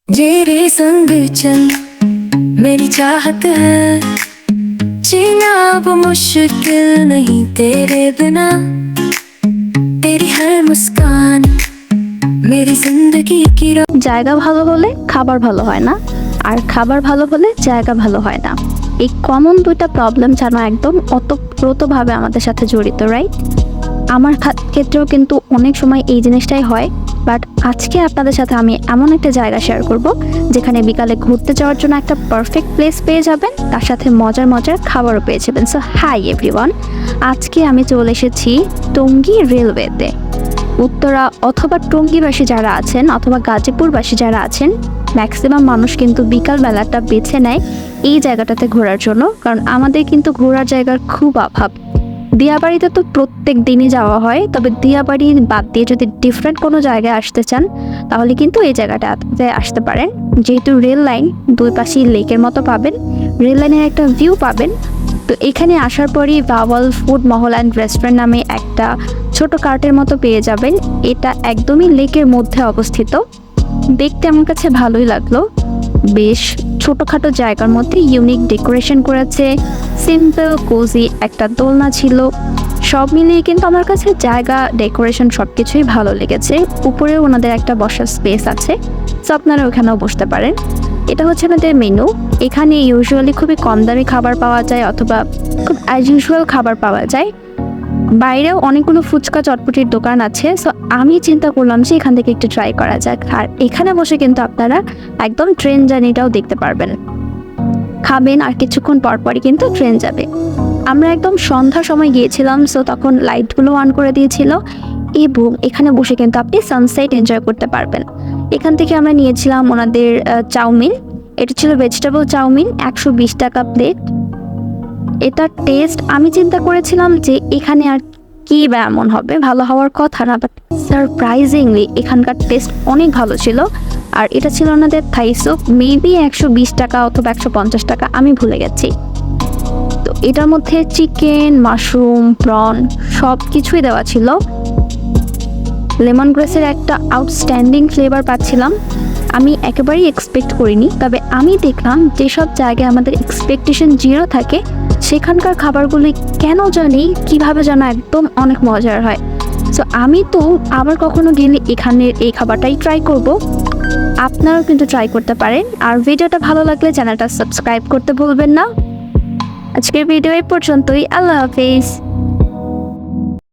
तेरे संग चल मेरी चाहत है, जीना अब मुश्किल नहीं तेरे बिना। तेरी हर मुस्कान मेरी जिंदगी की জায়গা ভালো হলে খাবার ভালো হয় না, আর খাবার ভালো হলে জায়গা ভালো হয় না। এই কমন দুইটা প্রবলেম যেন একদম ওতপ্রোতভাবে আমাদের সাথে জড়িত, রাইট? আমার ক্ষেত্রেও কিন্তু অনেক সময় এই জিনিসটাই হয়। বাট আজকে আপনাদের সাথে আমি এমন একটা জায়গা শেয়ার করব যেখানে বিকালে ঘুরতে যাওয়ার জন্য একটা পারফেক্ট প্লেস পেয়ে যাবেন, তার সাথে মজার মজার খাবারও পেয়ে যাবেন। সো হাই এভরিওয়ান, আজকে আমি চলে এসেছি টঙ্গী রেলওয়েতে। উত্তরা অথবা টঙ্গীবাসী যারা আছেন অথবা গাজীপুরবাসী যারা আছেন, ম্যাক্সিমাম মানুষ কিন্তু বিকালবেলাটা বেছে নেয় এই জায়গাটাতে ঘোরার জন্য, কারণ আমাদের কিন্তু ঘোরার জায়গার খুব অভাব। দিয়াবাড়িতে তো প্রত্যেক দিনই যাওয়া হয়, তবে দিয়াবাড়ি বাদ দিয়ে যদি ডিফারেন্ট কোনো জায়গায় আসতে চান তাহলে কিন্তু এই জায়গাটাতে আসতে পারেন। যেহেতু রেল লাইন, দুই পাশেই লেকের মতো পাবেন, রেল লাইনের একটা ভিউ পাবেন। তো এখানে আসার পরই bowel food Mahal and restaurant নামে একটা ছোট কার্টের মতো পেয়ে যাবেন। এটা একদমই লেকের মধ্যে অবস্থিত। দেখতে আমার কাছে ভালোই লাগলো, বেশ ছোটোখাটো জায়গার মধ্যে ইউনিক ডেকোরেশন করেছে, সিম্পল কোজি একটা দোলনা ছিল। সব মিলিয়ে কিন্তু আমার কাছে জায়গা, ডেকোরেশন সব কিছুই ভালো লেগেছে। উপরেও ওনাদের একটা বসার স্পেস আছে, সো আপনারা ওখানেও বসতে পারেন। এটা হচ্ছে আমাদের মেনু। এখানে ইউজুয়ালি খুবই কম দামি খাবার পাওয়া যায় অথবা খুব অ্যাজ ইউজুয়াল খাবার পাওয়া যায়। বাইরেও অনেকগুলো ফুচকা চটপটির দোকান আছে, সো আমি চিন্তা করলাম যে এখান থেকে একটু ট্রাই করা যাক। আর এখানে বসে কিন্তু আপনারা একদম ট্রেন জার্নিটাও দেখতে পারবেন। খাবেন আর কিছুক্ষণ পরপরই কিন্তু ট্রেন যাবে। আমরা একদম সন্ধ্যার সময় গিয়েছিলাম, সো তখন লাইটগুলো অন করে দিয়েছিল এবং এখানে বসে কিন্তু আপনি সানসেট এনজয় করতে পারবেন। এখান থেকে আমরা নিয়েছিলাম ওনাদের চাউমিন। এটা ছিল ভেজিটেবল চাউমিন, 120 টাকা প্লেট। এটার টেস্ট আমি চিন্তা করেছিলাম যে এখানে আর কি বা এমন হবে, ভালো হওয়ার কথা না, বাট সারপ্রাইজিংলি এখানকার টেস্ট অনেক ভালো ছিল। আর এটা ছিল ওনাদের থাই স্যুপ, মেবি 120 টাকা অথবা 150 টাকা, আমি ভুলে গেছি। তো এটার মধ্যে চিকেন, মাশরুম, প্রন সব কিছুই দেওয়া ছিল। লেমন গ্রাসের একটা আউটস্ট্যান্ডিং ফ্লেভার পাচ্ছিলাম, আমি একেবারেই এক্সপেক্ট করিনি। তবে আমি দেখলাম যেসব জায়গায় আমাদের এক্সপেকটেশন জিরো থাকে সেখানকার খাবারগুলি কেন জানি কীভাবে যেন একদম অনেক মজার হয়। সো আমি তো আবার কখনো গেলে এখানের এই খাবারটাই ট্রাই করব। আপনারাও কিন্তু ট্রাই করতে পারেন। আর ভিডিওটা ভালো লাগলে চ্যানেলটা সাবস্ক্রাইব করতে ভুলবেন না। আজকের ভিডিও এই পর্যন্তই। আল্লাহ হাফেজ।